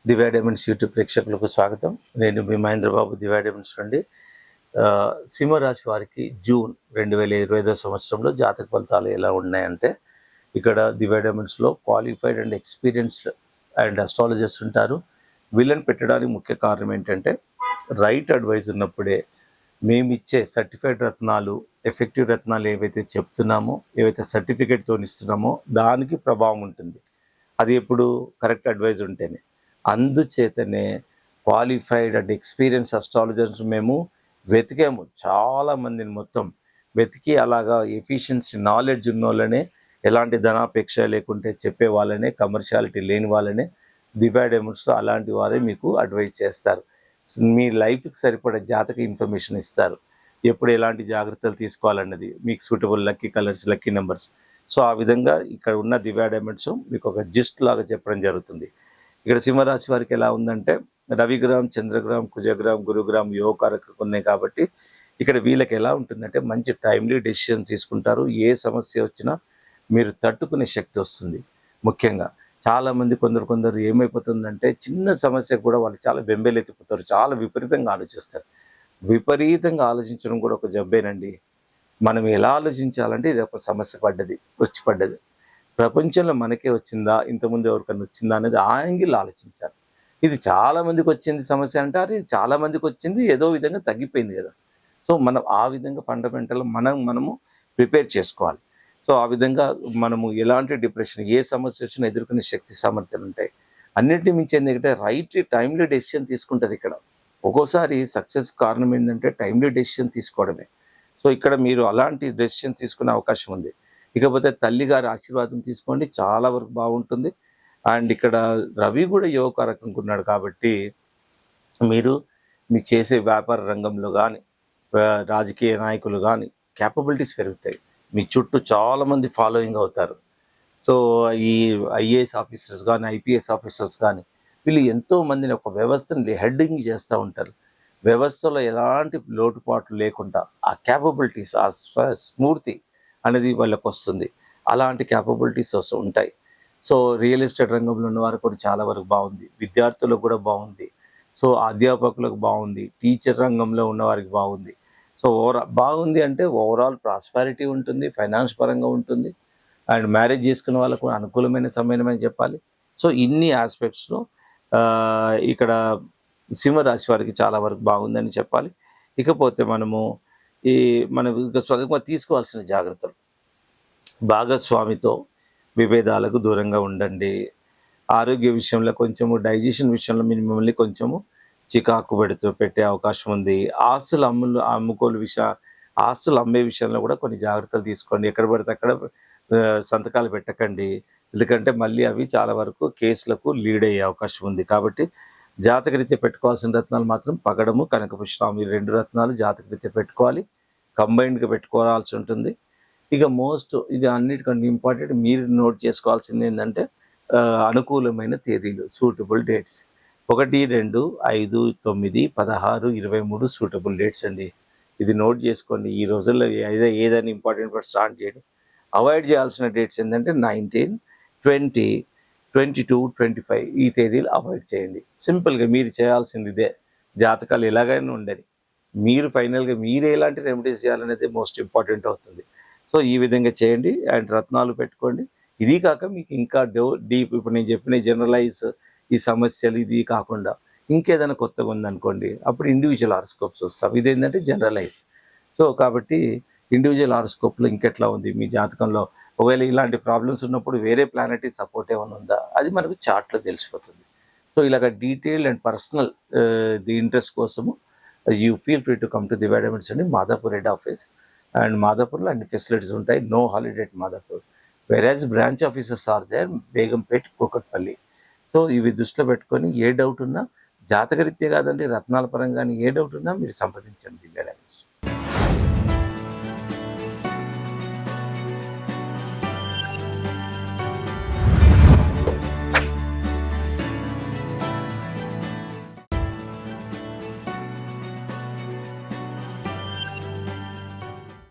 దివ్య diamonds YouTube ప్రేక్షకులకు స్వాగతం. నేను మీ మహేంద్ర బాబు, దివ్య డైమండ్స్ నుండి. సింహరాశి వారికి జూన్ 2025 సంవత్సరంలో జాతక ఫలితాలు ఎలా ఉన్నాయంటే, ఇక్కడ దివ్య డైమండ్స్లో qualified and experienced and astrologers ఉంటారు. వీళ్ళని పెట్టడానికి ముఖ్య కారణం ఏంటంటే, రైట్ అడ్వైజ్ ఉన్నప్పుడే మేమిచ్చే సర్టిఫైడ్ రత్నాలు, ఎఫెక్టివ్ రత్నాలు ఏవైతే చెప్తున్నామో, ఏవైతే సర్టిఫికేట్తో ఇస్తున్నామో దానికి ప్రభావం ఉంటుంది. అది ఎప్పుడు కరెక్ట్ అడ్వైజ్ ఉంటేనే. అందుచేతనే క్వాలిఫైడ్ అండ్ ఎక్స్పీరియన్స్ అస్ట్రాలజర్స్ మేము వెతికాము. చాలామందిని మొత్తం వెతికి అలాగా ఎఫిషియన్సీ నాలెడ్జ్ ఉన్న వాళ్ళనే, ఎలాంటి ధనాపేక్ష లేకుంటే చెప్పే వాళ్ళనే, కమర్షియాలిటీ లేని వాళ్ళనే దివ్య డైమండ్స్లో అలాంటి వారే మీకు అడ్వైజ్ చేస్తారు. మీ లైఫ్కి సరిపడే జాతక ఇన్ఫర్మేషన్ ఇస్తారు. ఎప్పుడు ఎలాంటి జాగ్రత్తలు తీసుకోవాలన్నది, మీకు suitable lucky colours, lucky numbers. So ఆ విధంగా ఇక్కడ ఉన్న దివ్య డైమండ్స్ మీకు ఒక జిస్ట్ లాగా చెప్పడం జరుగుతుంది. ఇక్కడ సింహరాశి వారికి ఎలా ఉందంటే, రవిగ్రహం, చంద్రగ్రహం, కుజగ్రహం, గురుగ్రహం యోగకారకం ఉన్నాయి కాబట్టి ఇక్కడ వీళ్ళకి ఎలా ఉంటుందంటే మంచి టైమ్లీ డెసిషన్ తీసుకుంటారు. ఏ సమస్య వచ్చినా మీరు తట్టుకునే శక్తి వస్తుంది. ముఖ్యంగా చాలామంది కొందరు ఏమైపోతుందంటే చిన్న సమస్యకు కూడా వాళ్ళు చాలా బెంబేలెత్తిపోతారు, చాలా విపరీతంగా ఆలోచిస్తారు. విపరీతంగా ఆలోచించడం కూడా ఒక జబ్బేనండి. మనం ఎలా ఆలోచించాలంటే ఇది ఒక సమస్య పడ్డది. ప్రపంచంలో మనకే వచ్చిందా, ఇంతకుముందు ఎవరికైనా వచ్చిందా అనేది ఆ యాంగిల్ ఆలోచించాలి. ఇది చాలామందికి వచ్చింది సమస్య అంటే, అది చాలామందికి వచ్చింది ఏదో విధంగా తగ్గిపోయింది కదా. సో మనం ఆ విధంగా ఫండమెంటల్ మనము ప్రిపేర్ చేసుకోవాలి. సో ఆ విధంగా మనము ఎలాంటి డిప్రెషన్, ఏ సమస్య వచ్చినా ఎదుర్కొనే శక్తి సామర్థ్యాలు ఉంటాయి. అన్నింటినీ మించి ఏంటంటే టైమ్లీ డెసిషన్ తీసుకుంటారు ఇక్కడ. ఒక్కోసారి సక్సెస్ కారణం ఏంటంటే టైమ్లీ డెసిషన్ తీసుకోవడమే. సో ఇక్కడ మీరు అలాంటి డెసిషన్ తీసుకునే అవకాశం ఉంది. ఇకపోతే తల్లిగారి ఆశీర్వాదం తీసుకోండి, చాలా వరకు బాగుంటుంది. అండ్ ఇక్కడ రవి కూడా యోగకారకంగా ఉన్నాడు కాబట్టి మీరు చేసే వ్యాపార రంగంలో కానీ, రాజకీయ నాయకులు కానీ క్యాపబిలిటీస్ పెరుగుతాయి. మీ చుట్టూ చాలామంది ఫాలోయింగ్ అవుతారు. సో ఈ ఐఏఎస్ ఆఫీసర్స్ కానీ, ఐపీఎస్ ఆఫీసర్స్ కానీ వీళ్ళు ఎంతోమందిని ఒక వ్యవస్థని హెడ్డింగ్ చేస్తూ ఉంటారు. వ్యవస్థలో ఎలాంటి లోటుపాట్లు లేకుండా ఆ క్యాపబిలిటీస్, ఆ స్ఫూర్తి అనేది వాళ్ళకు వస్తుంది. అలాంటి క్యాపబిలిటీస్ ఉంటాయి. సో రియల్ ఎస్టేట్ రంగంలో ఉన్న వారికి కూడా చాలా వరకు బాగుంది. విద్యార్థులకు కూడా బాగుంది. సో అధ్యాపకులకు బాగుంది. టీచర్ రంగంలో ఉన్న వారికి బాగుంది. సో బాగుంది అంటే ఓవరాల్ ప్రాస్పారిటీ ఉంటుంది, ఫైనాన్స్ పరంగా ఉంటుంది. అండ్ మ్యారేజ్ చేసుకున్న వాళ్ళకు అనుకూలమైన సమయం అని చెప్పాలి. సో ఇన్ని ఆస్పెక్ట్స్లో ఇక్కడ సింహరాశి వారికి చాలా వరకు బాగుందని చెప్పాలి. ఇకపోతే మనం తీసుకోవాల్సిన జాగ్రత్తలు, భాగస్వామితో విభేదాలకు దూరంగా ఉండండి. ఆరోగ్య విషయంలో కొంచెము, డైజెషన్ విషయంలో మిమ్మల్ని కొంచెము చికాకు పెట్టే అవకాశం ఉంది. ఆస్తులు అమ్మే విషయంలో కూడా కొన్ని జాగ్రత్తలు తీసుకోండి. ఎక్కడ పడితే అక్కడ సంతకాలు పెట్టకండి. ఎందుకంటే మళ్ళీ అవి చాలా వరకు కేసులకు లీడ్ అయ్యే అవకాశం ఉంది. కాబట్టి జాతకరీత్యా పెట్టుకోవాల్సిన రత్నాలు మాత్రం పగడము, కనకపుష్పం, ఈ 2 రత్నాలు జాతకరీత్యా పెట్టుకోవాలి. కంబైన్డ్గా పెట్టుకోవాల్సి ఉంటుంది. ఇక ఇది అన్నిటికంటే ఇంపార్టెంట్ మీరు నోట్ చేసుకోవాల్సింది ఏంటంటే అనుకూలమైన తేదీలు, సూటబుల్ డేట్స్. 1, 2, 5, 9, 16, 23 సూటబుల్ డేట్స్ అండి. ఇది నోట్ చేసుకోండి. ఈ రోజుల్లో ఏదైనా ఇంపార్టెంట్ స్టార్ట్ చేయండి. అవాయిడ్ చేయాల్సిన డేట్స్ ఏంటంటే 19, 20, 22, 25 ఈ తేదీలు అవాయిడ్ చేయండి. సింపుల్గా మీరు చేయాల్సింది ఇదే. జాతకాలు ఎలాగైనా ఉండని మీరు ఫైనల్గా మీరు ఎలాంటి రెమెడీస్ చేయాలనేది మోస్ట్ ఇంపార్టెంట్ అవుతుంది. సో ఈ విధంగా చేయండి. అండ్ రత్నాలు పెట్టుకోండి. ఇది కాక మీకు ఇంకా డీప్, ఇప్పుడు నేను చెప్పిన జనరలైజ్ ఈ సమస్యలు ఇది కాకుండా ఇంకేదైనా కొత్తగా ఉందనుకోండి, అప్పుడు ఇండివిజువల్ హారోస్కోప్స్ వస్తాం. ఇదేంటంటే జనరలైజ్. సో కాబట్టి ఇండివిజువల్ హారోస్కోప్లో ఇంకెట్లా ఉంది మీ జాతకంలో, ఒకవేళ ఇలాంటి ప్రాబ్లమ్స్ ఉన్నప్పుడు వేరే ప్లానెటరీ సపోర్ట్ ఏమైనా ఉందా అది మనకు చార్ట్లో తెలిసిపోతుంది. సో ఇలాగ detailed and personal the interest కోసము you feel free to come to Divya diamonds అండి, మాదాపూర్ హెడ్ ఆఫీస్. అండ్ మాదాపూర్లో అన్ని ఫెసిలిటీస్ ఉంటాయి. No holiday at Madhapur. Various branch offices are there Begumpet, Kukatpally. So ఇవి దృష్టిలో పెట్టుకొని ఏ డౌట్ ఉన్నా, జాతకరీత్యా కాదండి, రత్నాల పరంగా ఏ డౌట్ ఉన్నా మీరు సంప్రదించండి దివ్య డైమండ్స్.